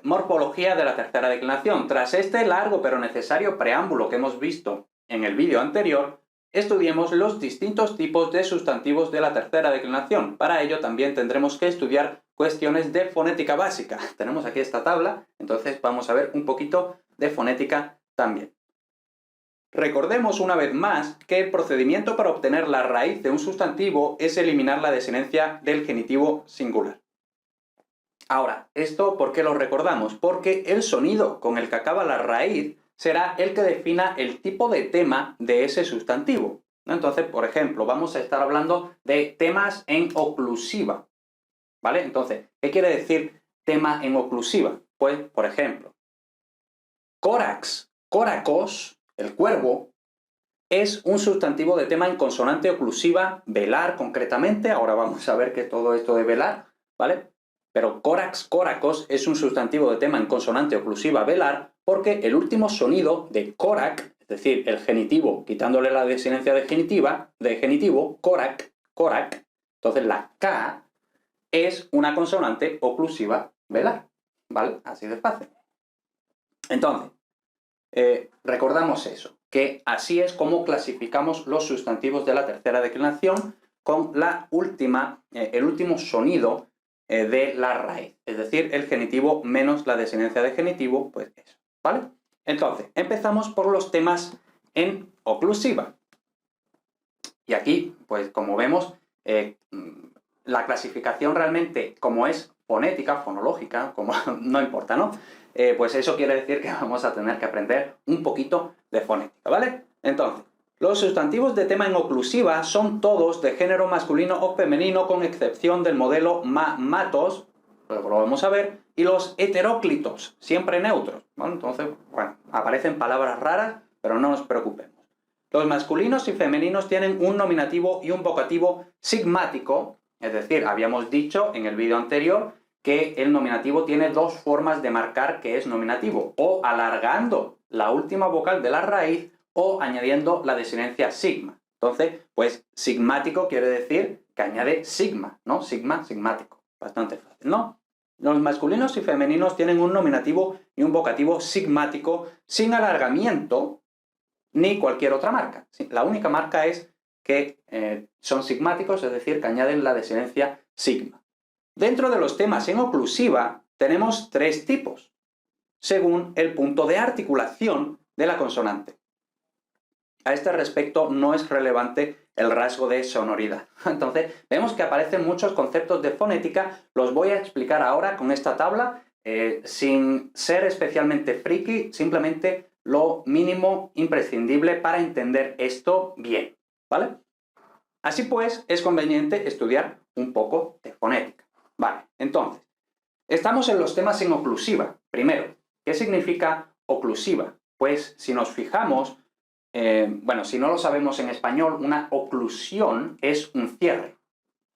morfología de la tercera declinación. Tras este largo pero necesario preámbulo que hemos visto en el vídeo anterior, estudiemos los distintos tipos de sustantivos de la tercera declinación. Para ello también tendremos que estudiar cuestiones de fonética básica. Tenemos aquí esta tabla, entonces vamos a ver un poquito de fonética también. Recordemos una vez más que el procedimiento para obtener la raíz de un sustantivo es eliminar la desinencia del genitivo singular. Ahora, ¿esto por qué lo recordamos? Porque el sonido con el que acaba la raíz será el que defina el tipo de tema de ese sustantivo, ¿no? Entonces, por ejemplo, vamos a estar hablando de temas en oclusiva, ¿vale? Entonces, ¿qué quiere decir tema en oclusiva? Pues, por ejemplo, córax, córacos, el cuervo, es un sustantivo de tema en consonante oclusiva, velar concretamente. Ahora vamos a ver qué es todo esto de velar, ¿vale? Pero córax, córacos es un sustantivo de tema en consonante oclusiva velar porque el último sonido de córac, es decir, el genitivo, quitándole la desinencia de genitivo, córac, córac, entonces la K es una consonante oclusiva velar, ¿vale? Así de fácil. Entonces, recordamos eso, que así es como clasificamos los sustantivos de la tercera declinación con el último sonido de la raíz, es decir, el genitivo menos la desinencia de genitivo, pues eso, ¿vale? Entonces, empezamos por los temas en oclusiva. Y aquí, pues como vemos, la clasificación realmente, como es fonética, fonológica, como no importa, ¿no? Pues eso quiere decir que vamos a tener que aprender un poquito de fonética, ¿vale? Entonces, los sustantivos de tema en oclusiva son todos de género masculino o femenino, con excepción del modelo matos, lo vamos a ver, y los heteróclitos, siempre neutros, ¿no? Entonces, bueno, aparecen palabras raras, pero no nos preocupemos. Los masculinos y femeninos tienen un nominativo y un vocativo sigmático, es decir, habíamos dicho en el vídeo anterior que el nominativo tiene dos formas de marcar que es nominativo, o alargando la última vocal de la raíz o añadiendo la desinencia sigma. Entonces, pues sigmático quiere decir que añade sigma, ¿no? Sigma, sigmático. Bastante fácil, ¿no? Los masculinos y femeninos tienen un nominativo y un vocativo sigmático sin alargamiento ni cualquier otra marca. La única marca es que son sigmáticos, es decir, que añaden la desinencia sigma. Dentro de los temas en oclusiva tenemos tres tipos, según el punto de articulación de la consonante. A este respecto no es relevante el rasgo de sonoridad. Entonces, vemos que aparecen muchos conceptos de fonética, los voy a explicar ahora con esta tabla, sin ser especialmente friki, simplemente lo mínimo imprescindible para entender esto bien, ¿vale? Así pues, es conveniente estudiar un poco de fonética. Vale, entonces, estamos en los temas en oclusiva. Primero, ¿qué significa oclusiva? Pues si nos fijamos, bueno, si no lo sabemos en español, una oclusión es un cierre.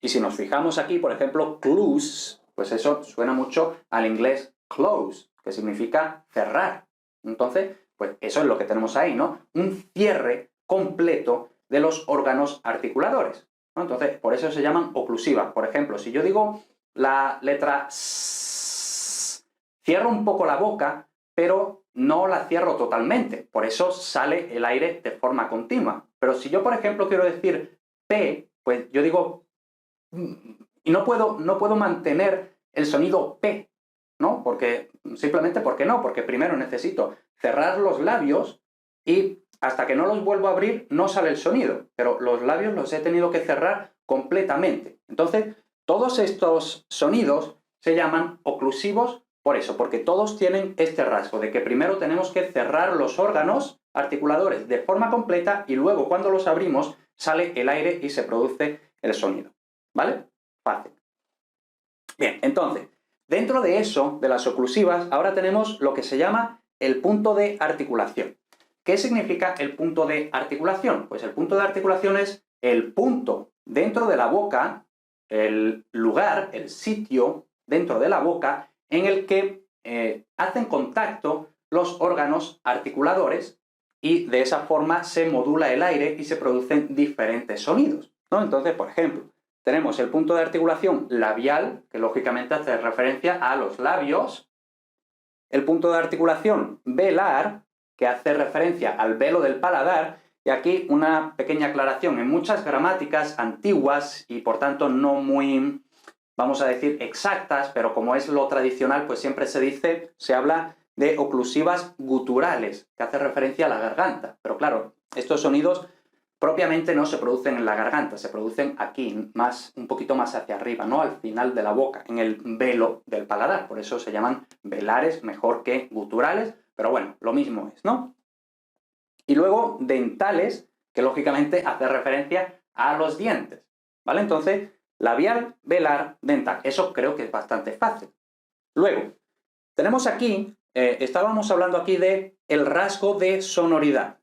Y si nos fijamos aquí, por ejemplo, close, pues eso suena mucho al inglés close, que significa cerrar. Entonces, pues eso es lo que tenemos ahí, ¿no? Un cierre completo de los órganos articuladores, ¿no? Entonces, por eso se llaman oclusivas. Por ejemplo, si yo digo la letra S, cierro un poco la boca, pero no la cierro totalmente. Por eso sale el aire de forma continua. Pero si yo, por ejemplo, quiero decir P, pues yo digo y no puedo mantener el sonido P, ¿no? Simplemente porque no, porque primero necesito cerrar los labios y hasta que no los vuelvo a abrir no sale el sonido, pero los labios los he tenido que cerrar completamente. Entonces, todos estos sonidos se llaman oclusivos por eso, porque todos tienen este rasgo de que primero tenemos que cerrar los órganos articuladores de forma completa y luego cuando los abrimos sale el aire y se produce el sonido, ¿vale? Fácil. Bien, entonces, dentro de eso, de las oclusivas, ahora tenemos lo que se llama el punto de articulación. ¿Qué significa el punto de articulación? Pues el punto de articulación es el punto dentro de la boca, el lugar, el sitio dentro de la boca en el que hacen contacto los órganos articuladores y de esa forma se modula el aire y se producen diferentes sonidos, ¿no? Entonces, por ejemplo, tenemos el punto de articulación labial, que lógicamente hace referencia a los labios, el punto de articulación velar, que hace referencia al velo del paladar, y aquí una pequeña aclaración. En muchas gramáticas antiguas y por tanto no muy, vamos a decir, exactas, pero como es lo tradicional, pues siempre se habla de oclusivas guturales, que hace referencia a la garganta. Pero claro, estos sonidos propiamente no se producen en la garganta, se producen aquí, un poquito más hacia arriba, ¿no? Al final de la boca, en el velo del paladar. Por eso se llaman velares mejor que guturales, pero bueno, lo mismo es, ¿no? Y luego dentales, que lógicamente hace referencia a los dientes, ¿vale? Entonces, labial, velar, dental. Eso creo que es bastante fácil. Luego, tenemos aquí, estábamos hablando aquí de el rasgo de sonoridad.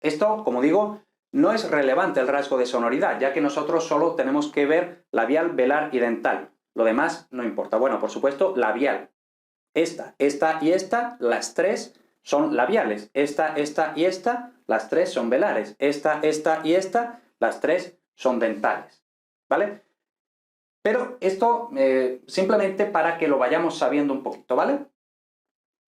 Esto, como digo, no es relevante el rasgo de sonoridad, ya que nosotros solo tenemos que ver labial, velar y dental. Lo demás no importa. Bueno, por supuesto, labial. Esta y esta, las tres son labiales. Esta y esta, las tres son velares. Esta y esta, las tres son dentales. ¿Vale? Pero esto simplemente para que lo vayamos sabiendo un poquito, ¿vale?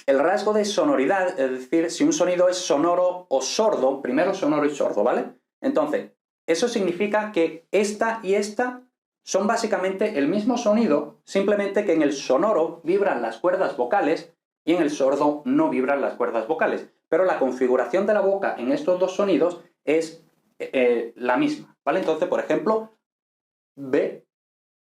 El rasgo de sonoridad, es decir, si un sonido es sonoro o sordo, primero sonoro y sordo, ¿vale? Entonces, eso significa que esta y esta son básicamente el mismo sonido, simplemente que en el sonoro vibran las cuerdas vocales y en el sordo no vibran las cuerdas vocales. Pero la configuración de la boca en estos dos sonidos es la misma, ¿vale? Entonces, por ejemplo, B,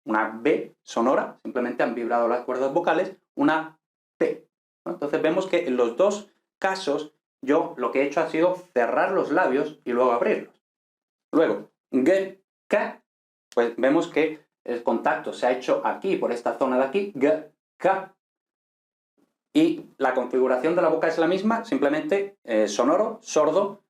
una B sonora, simplemente han vibrado las cuerdas vocales, una P, ¿no? Entonces vemos que en los dos casos yo lo que he hecho ha sido cerrar los labios y luego abrirlos. Luego, G, K, pues vemos que el contacto se ha hecho aquí, por esta zona de aquí, G, K. Y la configuración de la boca es la misma, simplemente sonoro, sordo,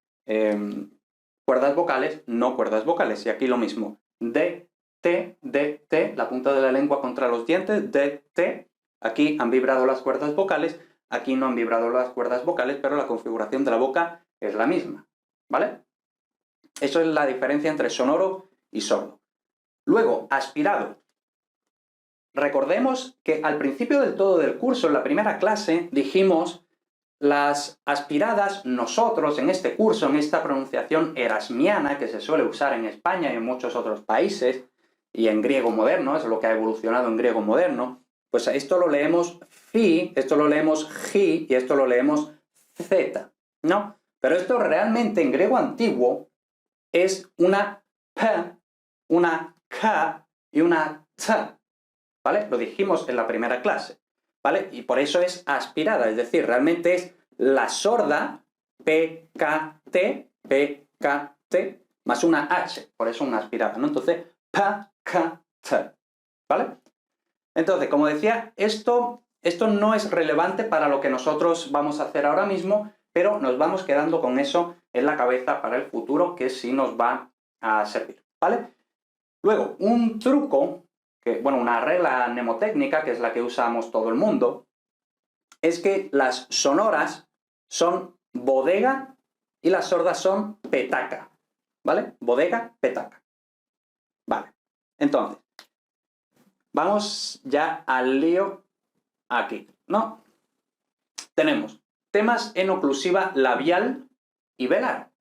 cuerdas vocales, no cuerdas vocales. Y aquí lo mismo, D, T, D, T, la punta de la lengua contra los dientes, D, T. Aquí han vibrado las cuerdas vocales, aquí no han vibrado las cuerdas vocales, pero la configuración de la boca es la misma, ¿vale? Eso es la diferencia entre sonoro y sordo. Luego, aspirado. Recordemos que al principio del todo del curso, en la primera clase, dijimos las aspiradas, nosotros en este curso, en esta pronunciación erasmiana que se suele usar en España y en muchos otros países, y en griego moderno, es lo que ha evolucionado en griego moderno, pues esto lo leemos fi, esto lo leemos ji y esto lo leemos z, ¿no? Pero esto realmente en griego antiguo es una p, una k y una t, ¿vale? Lo dijimos en la primera clase, ¿vale? Y por eso es aspirada, es decir, realmente es la sorda p-k-t, p-k-t, más una h, por eso una aspirada, ¿no? Entonces, p-k-t, ¿vale? Entonces, como decía, esto no es relevante para lo que nosotros vamos a hacer ahora mismo, pero nos vamos quedando con eso en la cabeza para el futuro, que sí nos va a servir, ¿vale? Luego, un truco, bueno, una regla mnemotécnica, que es la que usamos todo el mundo, es que las sonoras son bodega y las sordas son petaca, ¿vale? Bodega, petaca. Vale, entonces, vamos ya al lío aquí, ¿no? Tenemos temas en oclusiva labial y velar.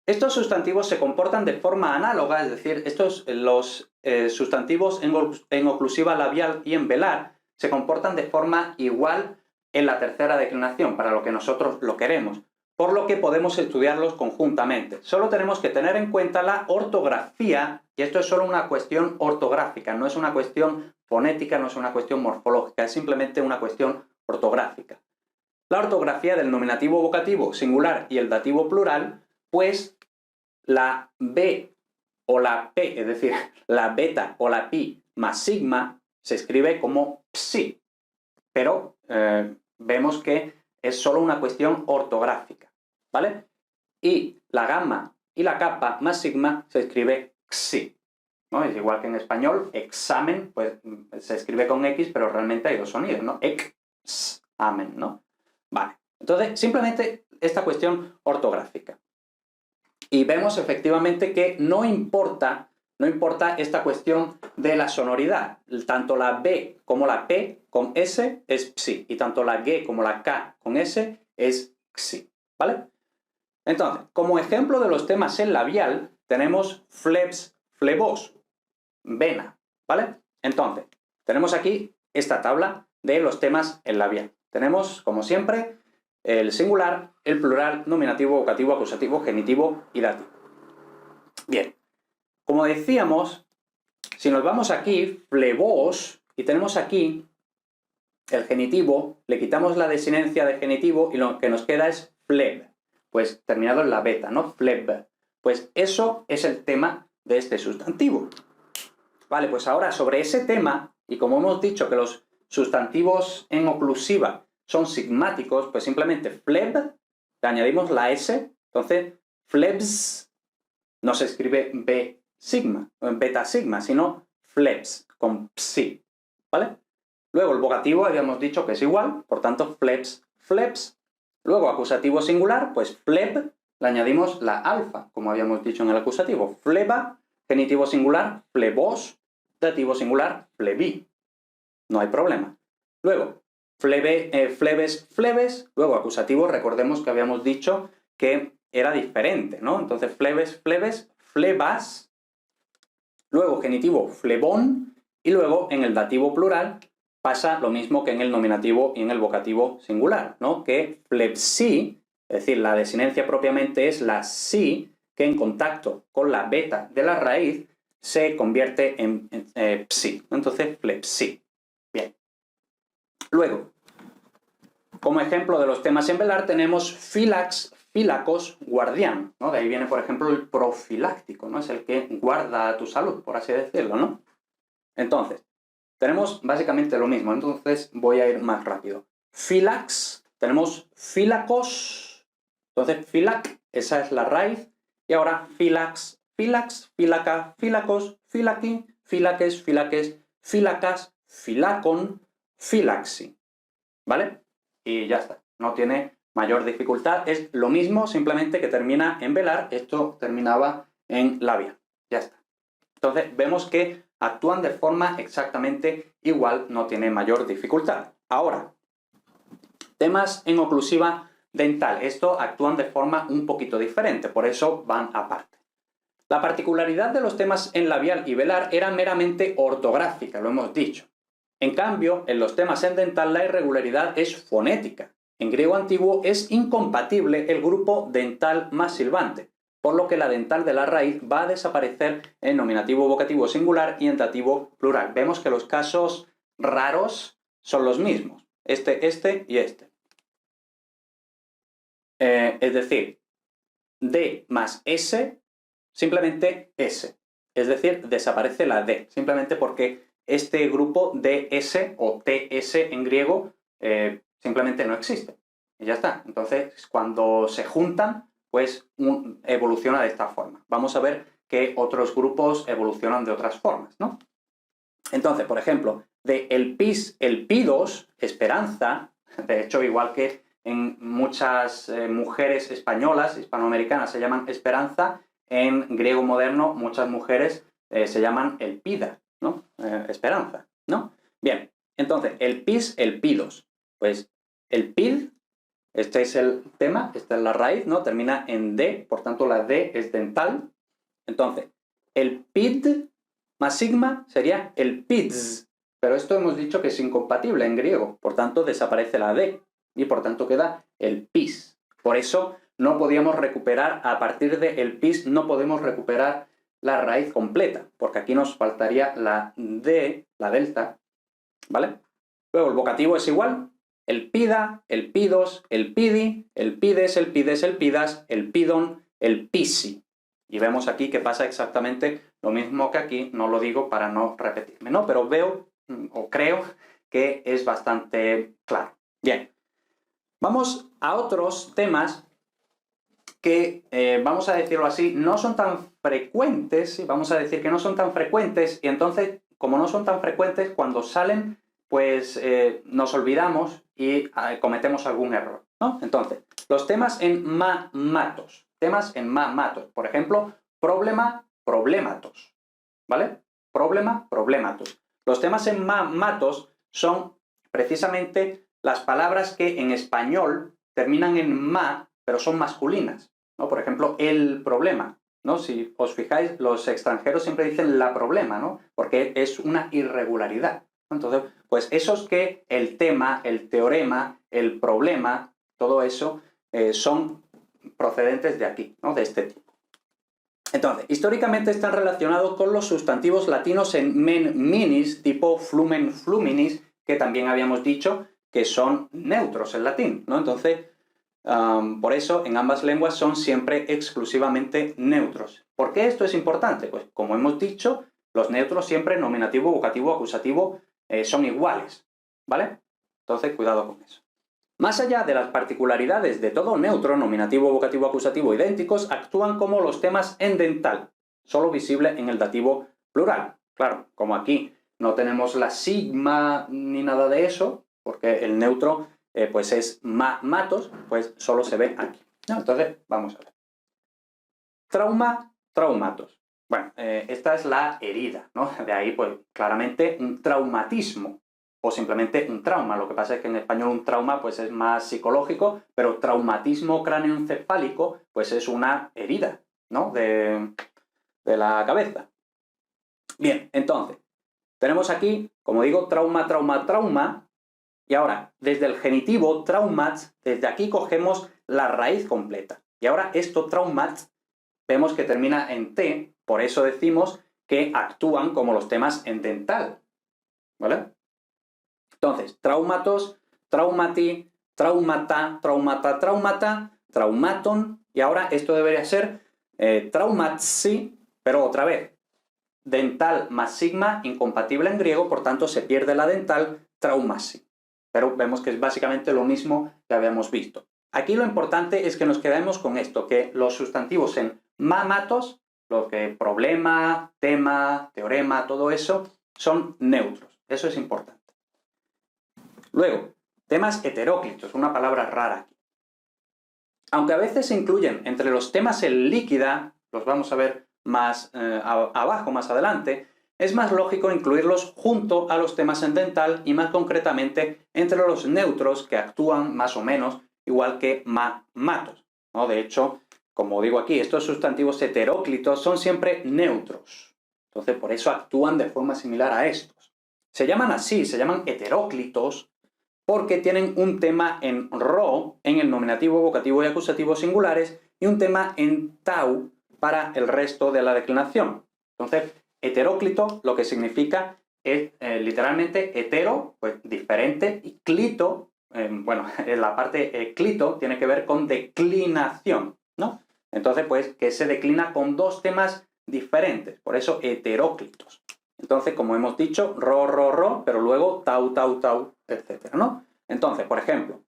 Estos sustantivos se comportan de forma análoga, es decir, los sustantivos en oclusiva labial y en velar se comportan de forma igual en la tercera declinación, para lo que nosotros lo queremos, por lo que podemos estudiarlos conjuntamente. Solo tenemos que tener en cuenta la ortografía, y esto es solo una cuestión ortográfica, no es una cuestión fonética, no es una cuestión morfológica, es simplemente una cuestión ortográfica. La ortografía del nominativo vocativo singular y el dativo plural, pues la B o la P, es decir, la beta o la pi más sigma, se escribe como psi, pero vemos que es solo una cuestión ortográfica, ¿vale? Y la gamma y la kappa más sigma se escribe xi, ¿no? Es igual que en español, examen, pues se escribe con X, pero realmente hay dos sonidos, ¿no? Amen, ¿no? Vale, entonces simplemente esta cuestión ortográfica. Y vemos efectivamente que no importa no importa esta cuestión de la sonoridad. Tanto la B como la P con S es psi, y tanto la G como la K con S es xi, ¿vale? Entonces, como ejemplo de los temas en labial, tenemos phlebs, phlebos, vena, ¿vale? Entonces, tenemos aquí esta tabla de los temas en labial. Tenemos, como siempre, el singular, el plural, nominativo, vocativo, acusativo, genitivo y dativo. Bien, como decíamos, si nos vamos aquí, phlebos, y tenemos aquí el genitivo, le quitamos la desinencia de genitivo y lo que nos queda es phleb, pues terminado en la beta, ¿no? Phleb. Pues eso es el tema de este sustantivo. Vale, pues ahora sobre ese tema, y como hemos dicho que los sustantivos en oclusiva son sigmáticos, pues simplemente phleb, le añadimos la S, entonces phlebs no se escribe B sigma, beta sigma, sino phlebs, con psi, ¿vale? Luego el vocativo habíamos dicho que es igual, por tanto phlebs, phlebs. Luego acusativo singular, pues phleb, le añadimos la alfa, como habíamos dicho en el acusativo, phleba, genitivo singular, phlebos, dativo singular, phlebí. No hay problema. Luego, phlebes, phlebes, luego acusativo, recordemos que habíamos dicho que era diferente, ¿no? Entonces, phlebes, phlebes, phlebas, luego genitivo, phlebón, y luego en el dativo plural pasa lo mismo que en el nominativo y en el vocativo singular, ¿no? Que phlebsi, es decir, la desinencia propiamente es la si, que en contacto con la beta de la raíz se convierte en psi. Entonces, phlebsi. Bien. Luego, como ejemplo de los temas en velar tenemos fílax, fílacos, guardián, ¿no? De ahí viene, por ejemplo, el profiláctico, ¿no? Es el que guarda tu salud, por así decirlo, ¿no? Entonces, tenemos básicamente lo mismo, entonces voy a ir más rápido. Fílax, tenemos fílacos, entonces fílac, esa es la raíz, y ahora fílax, fílax, fílaca, fílacos, fílaqui, fílaques, fílaques, fílacas, fílacon, fílaxi, ¿vale? Y ya está, no tiene mayor dificultad, es lo mismo, simplemente que termina en velar, esto terminaba en labial, ya está. Entonces vemos que actúan de forma exactamente igual, no tiene mayor dificultad. Ahora, temas en oclusiva dental, esto actúan de forma un poquito diferente, por eso van aparte. La particularidad de los temas en labial y velar era meramente ortográfica, lo hemos dicho. En cambio, en los temas en dental la irregularidad es fonética. En griego antiguo es incompatible el grupo dental más silbante, por lo que la dental de la raíz va a desaparecer en nominativo vocativo singular y en dativo plural. Vemos que los casos raros son los mismos, este y este. Es decir, D más S, simplemente S. Es decir, desaparece la D, simplemente porque este grupo DS o TS en griego simplemente no existe. Y ya está. Entonces, cuando se juntan, pues evoluciona de esta forma. Vamos a ver que otros grupos evolucionan de otras formas, ¿no? Entonces, por ejemplo, de el pis, el pidos, esperanza, de hecho, igual que en muchas mujeres españolas, hispanoamericanas, se llaman esperanza, en griego moderno muchas mujeres se llaman el pida, ¿no? Esperanza, ¿no? Bien, entonces, el pis, el pidos. Pues el pid, este es el tema, esta es la raíz, ¿no? Termina en D, por tanto la D es dental. Entonces, el pid más sigma sería el pids, pero esto hemos dicho que es incompatible en griego, por tanto desaparece la D y por tanto queda el pis. Por eso no podíamos recuperar, a partir de el pis no podemos recuperar la raíz completa, porque aquí nos faltaría la D, la delta, ¿vale? Luego el vocativo es igual, el pida, el pidos, el pidi, el pides, el pides, el pidas, el pidon, el pisi. Y vemos aquí que pasa exactamente lo mismo que aquí, no lo digo para no repetirme, ¿no? Pero veo o creo que es bastante claro. Bien, vamos a otros temas que, vamos a decirlo así, no son tan frecuentes, vamos a decir que no son tan frecuentes, y entonces, como no son tan frecuentes, cuando salen, pues nos olvidamos y cometemos algún error, ¿no? Entonces, los temas en ma-matos, por ejemplo, problema, problematos, ¿vale? Problema, problematus. Los temas en matos son precisamente las palabras que en español terminan en ma, pero son masculinas, ¿no? Por ejemplo, el problema, ¿no? Si os fijáis, los extranjeros siempre dicen la problema, ¿no? Porque es una irregularidad. Entonces, pues eso es que el tema, el teorema, el problema, todo eso son procedentes de aquí, ¿no? De este tipo. Entonces, históricamente están relacionados con los sustantivos latinos en men minis, tipo flumen fluminis, que también habíamos dicho que son neutros en latín, ¿no? Entonces, por eso en ambas lenguas son siempre exclusivamente neutros. ¿Por qué esto es importante? Pues como hemos dicho, los neutros siempre, nominativo, vocativo, acusativo, son iguales, ¿vale? Entonces, cuidado con eso. Más allá de las particularidades de todo neutro, nominativo, vocativo, acusativo idénticos, actúan como los temas en dental, solo visible en el dativo plural. Claro, como aquí no tenemos la sigma ni nada de eso, porque el neutro pues es matos, pues solo se ve aquí, ¿no? Entonces, vamos a ver. Trauma, traumatos. Bueno, esta es la herida, ¿no? De ahí, pues, claramente un traumatismo o simplemente un trauma. Lo que pasa es que en español un trauma, pues, es más psicológico, pero traumatismo cráneoencefálico, pues, es una herida, ¿no? De la cabeza. Bien, entonces, tenemos aquí, como digo, trauma, trauma, trauma, y ahora, desde el genitivo, traumats, desde aquí cogemos la raíz completa. Y ahora esto, traumats, vemos que termina en T, por eso decimos que actúan como los temas en dental, ¿vale? Entonces, traumatos, traumati, traumata, traumata, traumata, traumaton, y ahora esto debería ser traumatsi, pero otra vez, dental más sigma, incompatible en griego, por tanto se pierde la dental, traumasi. Pero vemos que es básicamente lo mismo que habíamos visto. Aquí lo importante es que nos quedemos con esto, que los sustantivos en matos, lo que problema, tema, teorema, todo eso, son neutros. Eso es importante. Luego, temas heteróclitos, una palabra rara aquí. Aunque a veces se incluyen entre los temas en líquida, los vamos a ver más abajo, más adelante, es más lógico incluirlos junto a los temas en dental y más concretamente entre los neutros que actúan más o menos igual que matos, ¿no? De hecho, como digo aquí, estos sustantivos heteróclitos son siempre neutros. Entonces, por eso actúan de forma similar a estos. Se llaman así, se llaman heteróclitos, porque tienen un tema en ro, en el nominativo, vocativo y acusativo singulares, y un tema en tau para el resto de la declinación. Entonces, heteróclito lo que significa es literalmente hetero, pues diferente, y clito, bueno, la parte clito tiene que ver con declinación, ¿no? Entonces, pues, que se declina con dos temas diferentes, por eso heteróclitos. Entonces, como hemos dicho, ro, pero luego tau, tau, tau, etcétera, ¿no? Entonces, por ejemplo,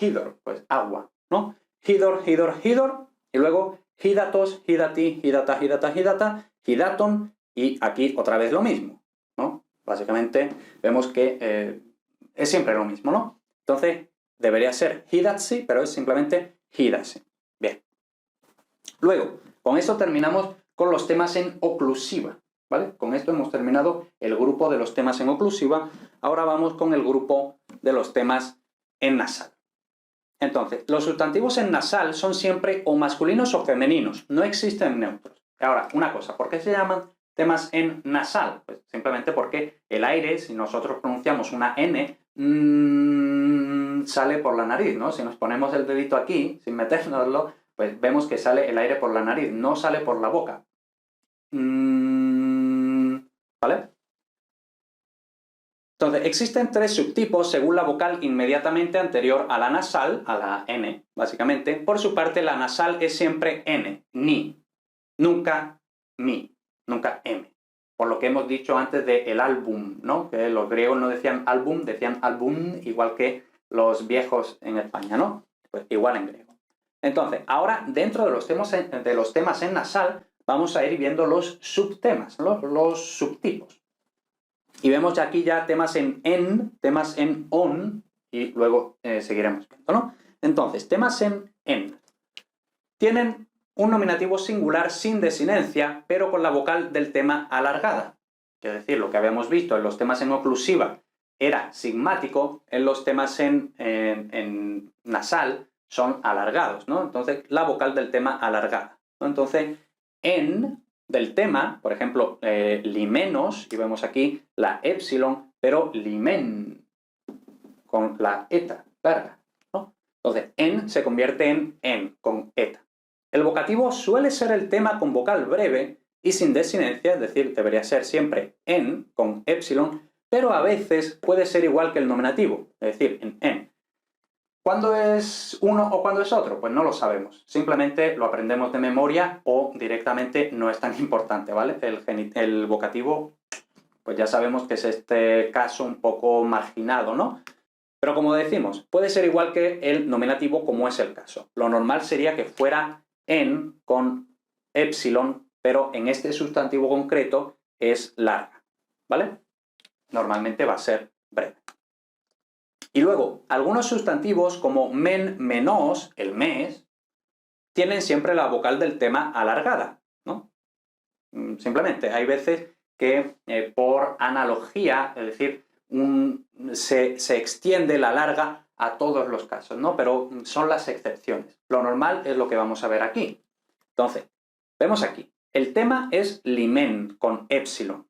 hidor, pues agua, ¿no? Hidor, hidor, hidor, y luego hidatos, hidati, hidata, hidata, hidata, hidaton, y aquí otra vez lo mismo, ¿no? Básicamente vemos que es siempre lo mismo, ¿no? Entonces, debería ser hidatsi, pero es simplemente hidasi. Bien. Luego, con esto terminamos con los temas en oclusiva, ¿vale? Con esto hemos terminado el grupo de los temas en oclusiva. Ahora vamos con el grupo de los temas en nasal. Entonces, los sustantivos en nasal son siempre o masculinos o femeninos, no existen neutros. Ahora, una cosa, ¿por qué se llaman temas en nasal? Pues simplemente porque el aire, si nosotros pronunciamos una N, sale por la nariz, ¿no? Si nos ponemos el dedito aquí, sin metérnoslo, pues vemos que sale el aire por la nariz, no sale por la boca. ¿Vale? Entonces, existen tres subtipos según la vocal inmediatamente anterior a la nasal, a la N, básicamente. Por su parte, la nasal es siempre N, ni, nunca mi, nunca M. Por lo que hemos dicho antes del álbum, ¿no? Que los griegos no decían álbum, decían álbum, igual que los viejos en España, ¿no? Pues igual en griego. Entonces, ahora, dentro de los temas en nasal, vamos a ir viendo los subtemas, los subtipos. Y vemos ya aquí ya temas en, temas en on, y luego seguiremos viendo, ¿no? Entonces, temas en. Tienen un nominativo singular sin desinencia, pero con la vocal del tema alargada. Es decir, lo que habíamos visto en los temas en oclusiva era sigmático, en los temas en nasal son alargados, ¿no? Entonces, la vocal del tema alargada, ¿no? Entonces, en del tema, por ejemplo, limenos, y vemos aquí la épsilon, pero limen, con la eta larga, ¿no? Entonces, en se convierte en, con eta. El vocativo suele ser el tema con vocal breve y sin desinencia, es decir, debería ser siempre en, con épsilon, pero a veces puede ser igual que el nominativo, es decir, en. ¿Cuándo es uno o cuándo es otro? Pues no lo sabemos. Simplemente lo aprendemos de memoria o directamente no es tan importante, ¿vale? El vocativo, pues ya sabemos que es este caso un poco marginado, ¿no? Pero como decimos, puede ser igual que el nominativo como es el caso. Lo normal sería que fuera en con épsilon, pero en este sustantivo concreto es larga, ¿vale? Normalmente va a ser breve. Y luego, algunos sustantivos como men, menos, el mes, tienen siempre la vocal del tema alargada, ¿no? Simplemente, hay veces que por analogía, es decir, se extiende la larga a todos los casos, ¿no? Pero son las excepciones. Lo normal es lo que vamos a ver aquí. Entonces, vemos aquí, el tema es limen con épsilon.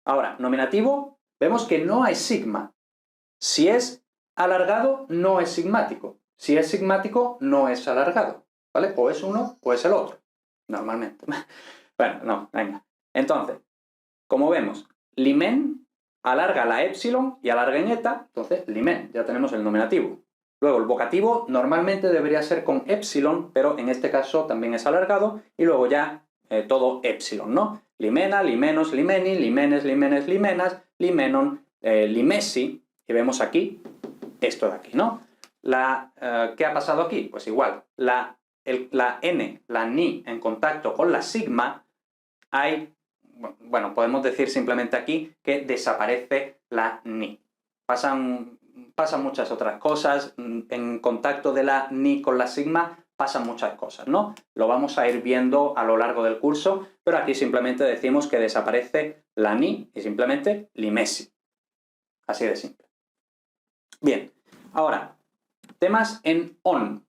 Ahora, nominativo, vemos que no hay sigma. Si es alargado, no es sigmático. Si es sigmático, no es alargado, ¿vale? O es uno o es el otro, normalmente. Bueno, no, venga. Entonces, como vemos, limen alarga la épsilon y alarga en eta, entonces limen, ya tenemos el nominativo. Luego, el vocativo normalmente debería ser con épsilon, pero en este caso también es alargado, y luego ya todo épsilon, ¿no? Limena, limenos, limeni, limenes, limenes, limenas, limenon, limesi, y vemos aquí esto de aquí, ¿no? ¿Qué ha pasado aquí? Pues igual, la N, la ni, en contacto con la sigma, bueno, podemos decir simplemente aquí que desaparece la ni. Pasan muchas otras cosas, en contacto de la ni con la sigma pasan muchas cosas, ¿no? Lo vamos a ir viendo a lo largo del curso, pero aquí simplemente decimos que desaparece la ni y simplemente limesi. Así de simple. Bien, ahora, temas en on.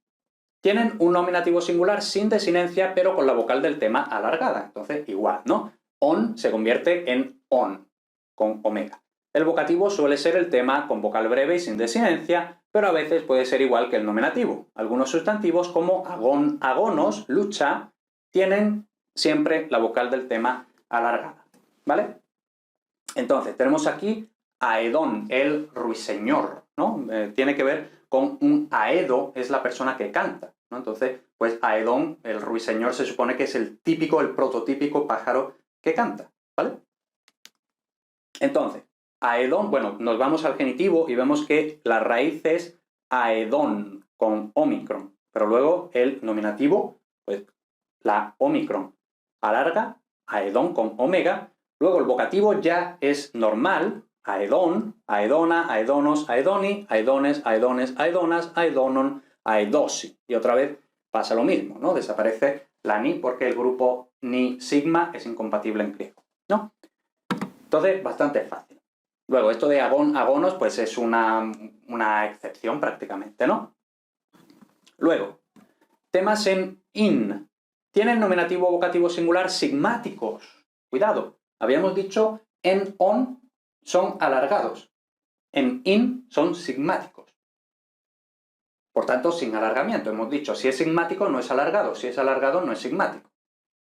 Tienen un nominativo singular sin desinencia, pero con la vocal del tema alargada. Entonces, igual, ¿no? On se convierte en on, con omega. El vocativo suele ser el tema con vocal breve y sin desinencia, pero a veces puede ser igual que el nominativo. Algunos sustantivos como agón, agonos, lucha, tienen siempre la vocal del tema alargada, ¿vale? Entonces, tenemos aquí aedón, el ruiseñor, ¿no? Tiene que ver con un aedo, es la persona que canta, ¿no? Entonces, pues aedón, el ruiseñor, se supone que es el típico, el prototípico pájaro que canta, ¿vale? Entonces, aedón, bueno, nos vamos al genitivo y vemos que la raíz es aedón, con omicron, pero luego el nominativo, pues la omicron alarga, aedón con omega. Luego el vocativo ya es normal, aedón, aedona, aedonos, aedoni, aedones, aedones, aedonas, aedonon, aedosi. Y otra vez pasa lo mismo, ¿no? Desaparece la ni porque el grupo ni sigma es incompatible en griego, ¿no? Entonces, bastante fácil. Luego, esto de agón, agonos, pues es una excepción prácticamente, ¿no? Luego, temas en in. Tienen nominativo vocativo singular sigmáticos. Cuidado, habíamos dicho en on son alargados. En in son sigmáticos. Por tanto, sin alargamiento. Hemos dicho, si es sigmático no es alargado, si es alargado no es sigmático.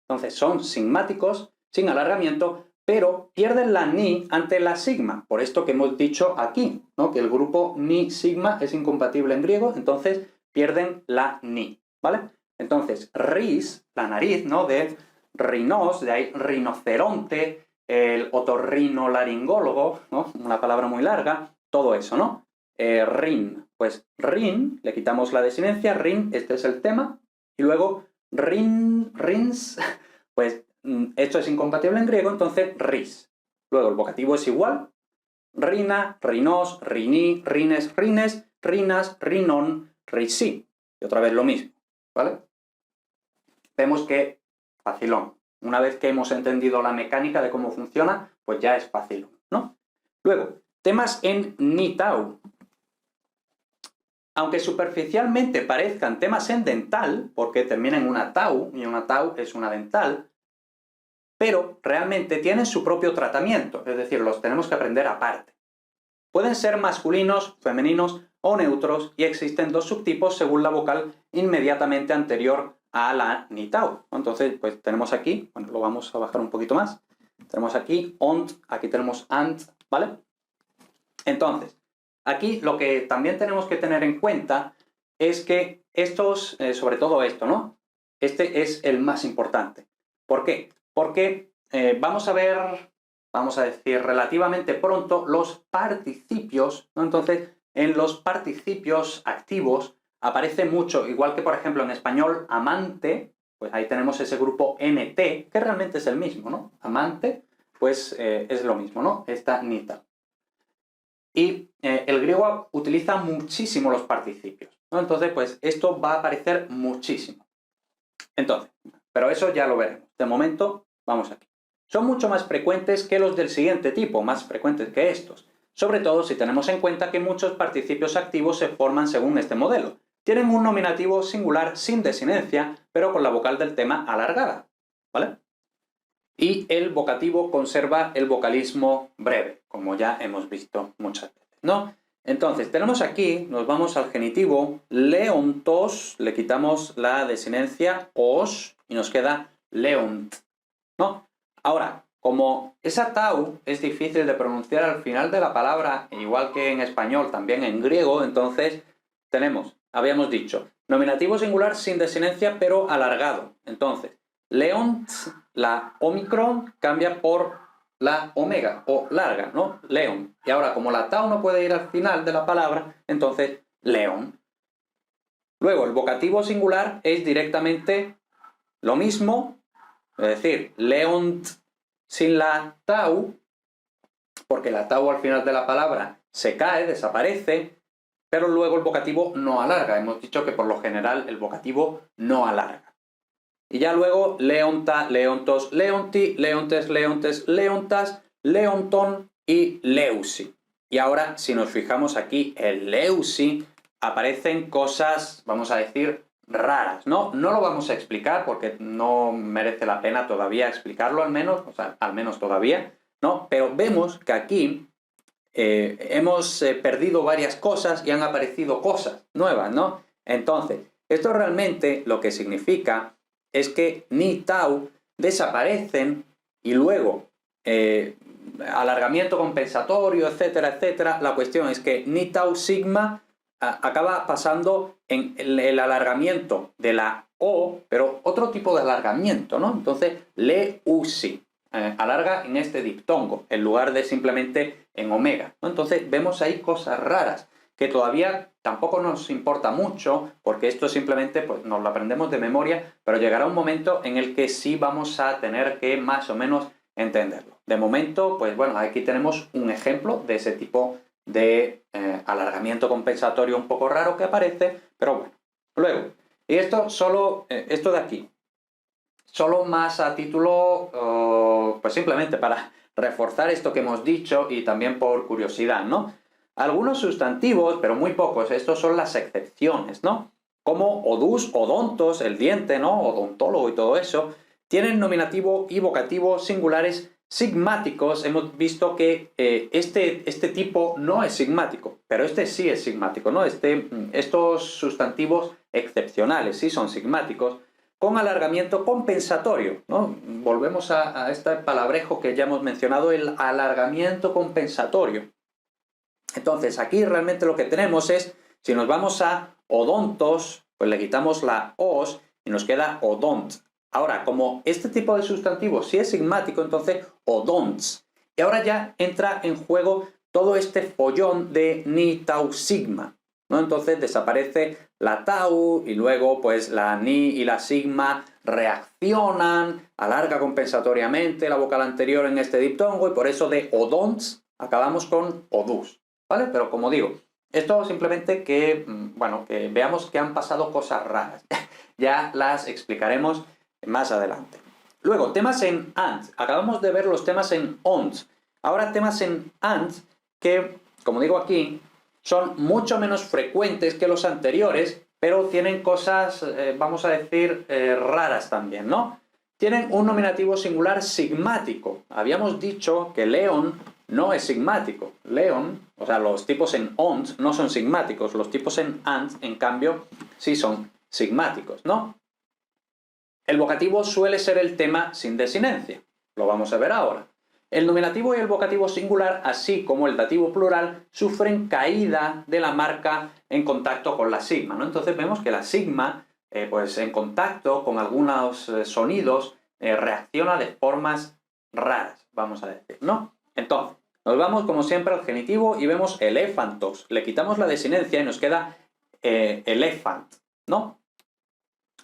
Entonces, son sigmáticos sin alargamiento, pero pierden la ni ante la sigma. Por esto que hemos dicho aquí, ¿no? Que el grupo ni sigma es incompatible en griego, entonces pierden la ni, ¿vale? Entonces, ris, la nariz, ¿no? De rinos, de ahí rinoceronte, el otorrinolaringólogo, ¿no? Una palabra muy larga, todo eso, ¿no? Rin, pues rin, le quitamos la desinencia, rin, este es el tema, y luego rins, pues esto es incompatible en griego, entonces ris. Luego el vocativo es igual, rina, rinos, rini, rines, rines, rinas, rinon, risi. Y otra vez lo mismo, ¿vale? vemos que facilón. Una vez que hemos entendido la mecánica de cómo funciona, pues ya es fácil, ¿no? Luego, temas en ni tau. Aunque superficialmente parezcan temas en dental, porque terminan en una tau, y una tau es una dental, pero realmente tienen su propio tratamiento, es decir, los tenemos que aprender aparte. Pueden ser masculinos, femeninos o neutros, y existen dos subtipos según la vocal inmediatamente anterior a la ni tau. Entonces, pues tenemos aquí, bueno, lo vamos a bajar un poquito más, tenemos aquí ont, aquí tenemos ant, ¿vale? Entonces, aquí lo que también tenemos que tener en cuenta es que estos, sobre todo esto, ¿no? Este es el más importante. ¿Por qué? Porque vamos a ver, vamos a decir relativamente pronto, los participios, ¿no? Entonces, en los participios activos aparece mucho, igual que por ejemplo en español amante, pues ahí tenemos ese grupo nt, que realmente es el mismo, ¿no? Amante, pues es lo mismo, ¿no? Esta nita. Y el griego utiliza muchísimo los participios, ¿no? Entonces, pues esto va a aparecer muchísimo. Entonces, pero eso ya lo veremos. De momento, vamos aquí. Son mucho más frecuentes que los del siguiente tipo, más frecuentes que estos. Sobre todo si tenemos en cuenta que muchos participios activos se forman según este modelo. Tienen un nominativo singular sin desinencia, pero con la vocal del tema alargada, ¿vale? Y el vocativo conserva el vocalismo breve, como ya hemos visto muchas veces, ¿no? Entonces, tenemos aquí, nos vamos al genitivo, leontos, le quitamos la desinencia os y nos queda leont, ¿no? Ahora, como esa tau es difícil de pronunciar al final de la palabra, igual que en español, también en griego, entonces tenemos, habíamos dicho, nominativo singular sin desinencia pero alargado. Entonces, leont, la omicron cambia por la omega o larga, ¿no? León. Y ahora, como la tau no puede ir al final de la palabra, entonces león. Luego, el vocativo singular es directamente lo mismo, es decir, leont sin la tau, porque la tau al final de la palabra se cae, desaparece, pero luego el vocativo no alarga. Hemos dicho que por lo general el vocativo no alarga. Y ya luego leonta, leontos, leonti, leontes, leontes, leontas, leonton y leusi. Y ahora, si nos fijamos aquí, el leusi, aparecen cosas, vamos a decir, raras, ¿no? No lo vamos a explicar porque no merece la pena todavía explicarlo al menos, o sea, al menos todavía, ¿no? Pero vemos que aquí hemos perdido varias cosas y han aparecido cosas nuevas, ¿no? Entonces, esto realmente lo que significa es que ni tau desaparecen y luego alargamiento compensatorio, etcétera, etcétera. La cuestión es que ni tau sigma acaba pasando en el alargamiento de la O, pero otro tipo de alargamiento, ¿no? Entonces, leusi alarga en este diptongo, en lugar de simplemente en omega, ¿no? Entonces, vemos ahí cosas raras que todavía tampoco nos importa mucho, porque esto simplemente pues, nos lo aprendemos de memoria, pero llegará un momento en el que sí vamos a tener que más o menos entenderlo. De momento, pues bueno, aquí tenemos un ejemplo de ese tipo de alargamiento compensatorio un poco raro que aparece, pero bueno. Luego, y esto solo, esto de aquí, solo más a título, pues simplemente para reforzar esto que hemos dicho y también por curiosidad, ¿no? Algunos sustantivos, pero muy pocos, estos son las excepciones, ¿no? Como odus, odontos, el diente, ¿no? Odontólogo y todo eso, tienen nominativo y vocativo singulares sigmáticos. Hemos visto que este tipo no es sigmático, pero este sí es sigmático, ¿no? Estos sustantivos excepcionales sí son sigmáticos, con alargamiento compensatorio, ¿no? Volvemos a este palabrejo que ya hemos mencionado, el alargamiento compensatorio. Entonces, aquí realmente lo que tenemos es, si nos vamos a odontos, pues le quitamos la os y nos queda odont. Ahora, como este tipo de sustantivo sí es sigmático, entonces odonts. Y ahora ya entra en juego todo este follón de ni tau sigma, ¿no? Entonces desaparece la tau y luego pues la ni y la sigma reaccionan, alarga compensatoriamente la vocal anterior en este diptongo y por eso de odonts acabamos con odus. ¿Vale? Pero como digo, esto simplemente que, bueno, que veamos que han pasado cosas raras. Ya las explicaremos más adelante. Luego, temas en and. Acabamos de ver los temas en ont. Ahora temas en and que, como digo aquí, son mucho menos frecuentes que los anteriores, pero tienen cosas, vamos a decir, raras también, ¿no? Tienen un nominativo singular sigmático. Habíamos dicho que León no es sigmático. León, o sea, los tipos en ont no son sigmáticos. Los tipos en and, en cambio, sí son sigmáticos, ¿no? El vocativo suele ser el tema sin desinencia. Lo vamos a ver ahora. El nominativo y el vocativo singular, así como el dativo plural, sufren caída de la marca en contacto con la sigma, ¿no? Entonces vemos que la sigma, pues en contacto con algunos sonidos, reacciona de formas raras, vamos a decir, ¿no? Entonces, nos vamos como siempre al genitivo y vemos elephantos. Le quitamos la desinencia y nos queda elephant, ¿no?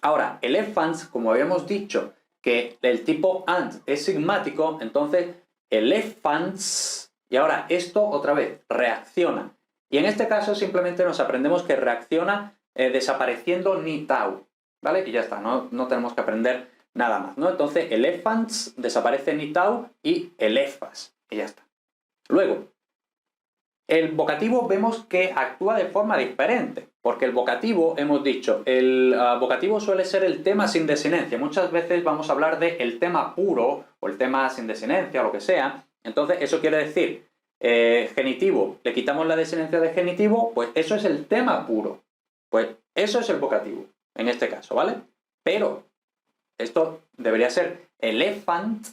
Ahora, elephants, como habíamos dicho, que el tipo and es sigmático, entonces elephants, y ahora esto otra vez, reacciona. Y en este caso simplemente nos aprendemos que reacciona desapareciendo ni tau, ¿vale? Y ya está, no tenemos que aprender nada más, ¿no? Entonces elephants desaparece ni tau y elephas, y ya está. Luego, el vocativo vemos que actúa de forma diferente, porque el vocativo, hemos dicho, el vocativo suele ser el tema sin desinencia. Muchas veces vamos a hablar de el tema puro, o el tema sin desinencia, o lo que sea. Entonces, eso quiere decir, genitivo, le quitamos la desinencia de genitivo, pues eso es el tema puro. Pues eso es el vocativo, en este caso, ¿vale? Pero, esto debería ser elephant,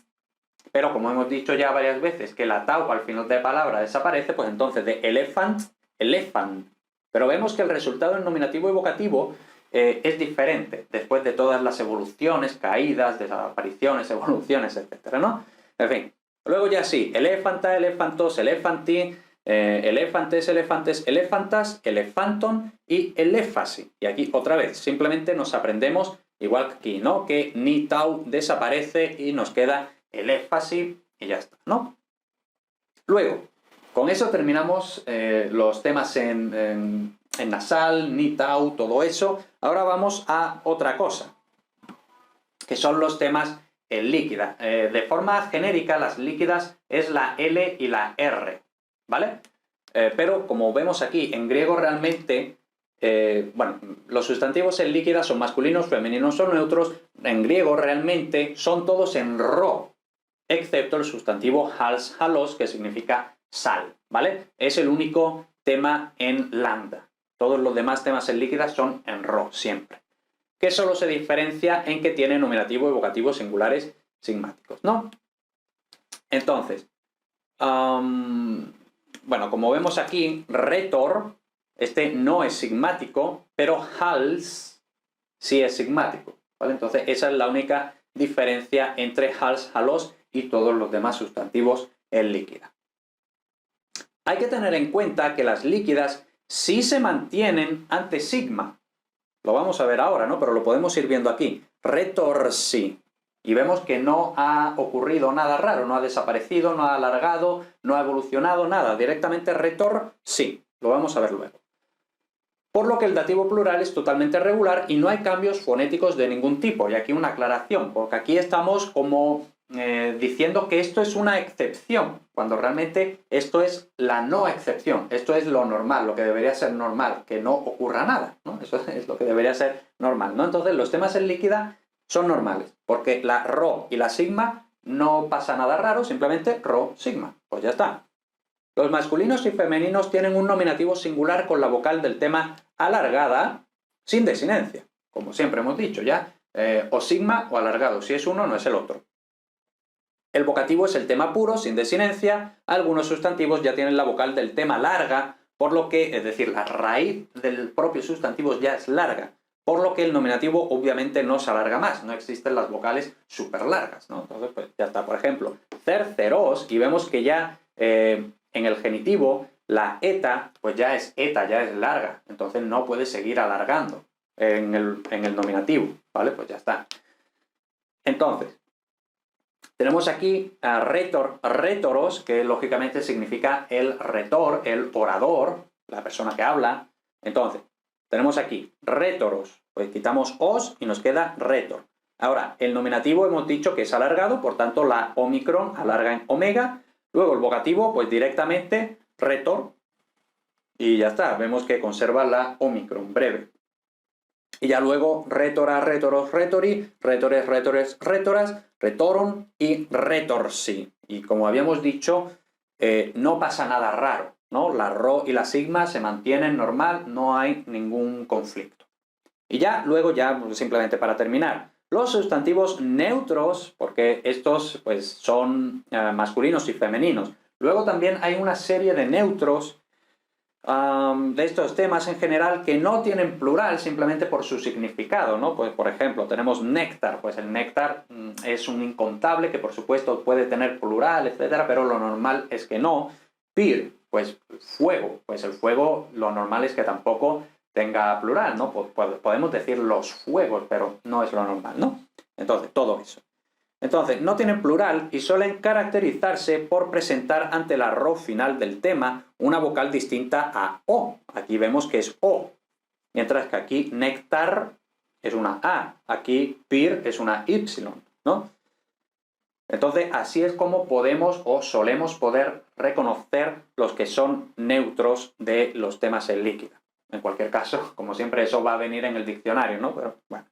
pero como hemos dicho ya varias veces que la tau al final de palabra desaparece, pues entonces de elephant, elephant. Pero vemos que el resultado en nominativo y vocativo es diferente, después de todas las evoluciones, caídas, desapariciones, evoluciones, etcétera, ¿no? En fin, luego ya sí, elephanta, elephantos, elephanti, elefantes, elefantes, elefantas, elephanton y elephasi. Y aquí otra vez, simplemente nos aprendemos, igual que aquí, ¿no? Que ni tau desaparece y nos queda elephasi y ya está, ¿no? Luego, con eso terminamos los temas en nasal, ni, tau, todo eso. Ahora vamos a otra cosa, que son los temas en líquida. De forma genérica, las líquidas es la L y la R, ¿vale? Pero como vemos aquí, en griego realmente, bueno, los sustantivos en líquida son masculinos, femeninos o neutros. En griego realmente son todos en ro, excepto el sustantivo hals, halos, que significa sal, ¿vale? Es el único tema en lambda. Todos los demás temas en líquida son en ro, siempre. Que solo se diferencia en que tiene nominativo y vocativo singulares sigmáticos, ¿no? Entonces, bueno, como vemos aquí, retor, este no es sigmático, pero hals sí es sigmático, ¿vale? Entonces, esa es la única diferencia entre hals, halos y todos los demás sustantivos en líquida. Hay que tener en cuenta que las líquidas sí se mantienen ante sigma. Lo vamos a ver ahora, ¿no? Pero lo podemos ir viendo aquí. Retor sí. Y vemos que no ha ocurrido nada raro, no ha desaparecido, no ha alargado, no ha evolucionado, nada. Directamente retor sí. Lo vamos a ver luego. Por lo que el dativo plural es totalmente regular y no hay cambios fonéticos de ningún tipo. Y aquí una aclaración, porque aquí estamos como diciendo que esto es una excepción, cuando realmente esto es la no excepción, esto es lo normal, lo que debería ser normal, que no ocurra nada, ¿no? Eso es lo que debería ser normal, ¿no? Entonces los temas en líquida son normales, porque la rho y la sigma no pasa nada raro, simplemente rho, sigma, pues ya está. Los masculinos y femeninos tienen un nominativo singular con la vocal del tema alargada, sin desinencia, como siempre hemos dicho ya, o sigma o alargado, si es uno no es el otro. El vocativo es el tema puro, sin desinencia. Algunos sustantivos ya tienen la vocal del tema larga, por lo que, es decir, la raíz del propio sustantivo ya es larga, por lo que el nominativo obviamente no se alarga más, no existen las vocales súper largas, ¿no? Entonces, pues ya está, por ejemplo, cerceros, y vemos que ya en el genitivo la eta, pues ya es larga, entonces no puede seguir alargando en el nominativo, ¿vale? Pues ya está. Entonces, tenemos aquí a rétoros, que lógicamente significa el retor, el orador, la persona que habla. Entonces, tenemos aquí rétoros, pues quitamos os y nos queda retor. Ahora, el nominativo hemos dicho que es alargado, por tanto la Omicron alarga en omega. Luego el vocativo, pues directamente retor. Y ya está, vemos que conserva la Omicron breve. Y ya luego retora, retoros, retori, retores, retores, retoras, retoron y retorsi. Y como habíamos dicho, no pasa nada raro, ¿no? La rho y la sigma se mantienen normal, no hay ningún conflicto. Y ya luego, ya simplemente para terminar, los sustantivos neutros, porque estos pues son masculinos y femeninos. Luego también hay una serie de neutros de estos temas en general que no tienen plural simplemente por su significado, ¿no? Pues, por ejemplo, tenemos néctar, pues el néctar es un incontable que por supuesto puede tener plural, etcétera, pero lo normal es que no. Pir, pues fuego, pues el fuego lo normal es que tampoco tenga plural, ¿no? Podemos decir los fuegos, pero no es lo normal, ¿no? Entonces, todo eso. Entonces, no tienen plural y suelen caracterizarse por presentar ante la rho final del tema una vocal distinta a O. Aquí vemos que es O, mientras que aquí néctar es una A, aquí pir es una Y, ¿no? Entonces, así es como podemos o solemos poder reconocer los que son neutros de los temas en líquida. En cualquier caso, como siempre, eso va a venir en el diccionario, ¿no? Pero bueno.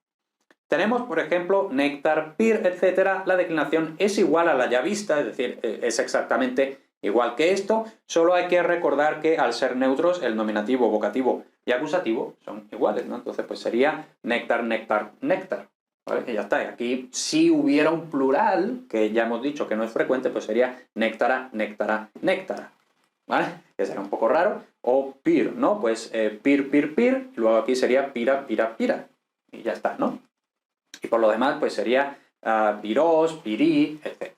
Tenemos, por ejemplo, néctar, pir, etc. La declinación es igual a la ya vista, es decir, es exactamente igual que esto, solo hay que recordar que al ser neutros, el nominativo, vocativo y acusativo son iguales, ¿no? Entonces, pues sería néctar, néctar, néctar, ¿vale? Y ya está. Y aquí, si hubiera un plural, que ya hemos dicho que no es frecuente, pues sería néctara, néctara, néctara, ¿vale? Que será un poco raro. O pir, ¿no? Pues pir, pir, pir, y luego aquí sería pira, pira, pira. Y ya está, ¿no? Y por lo demás, pues sería pirós, pirí, etc.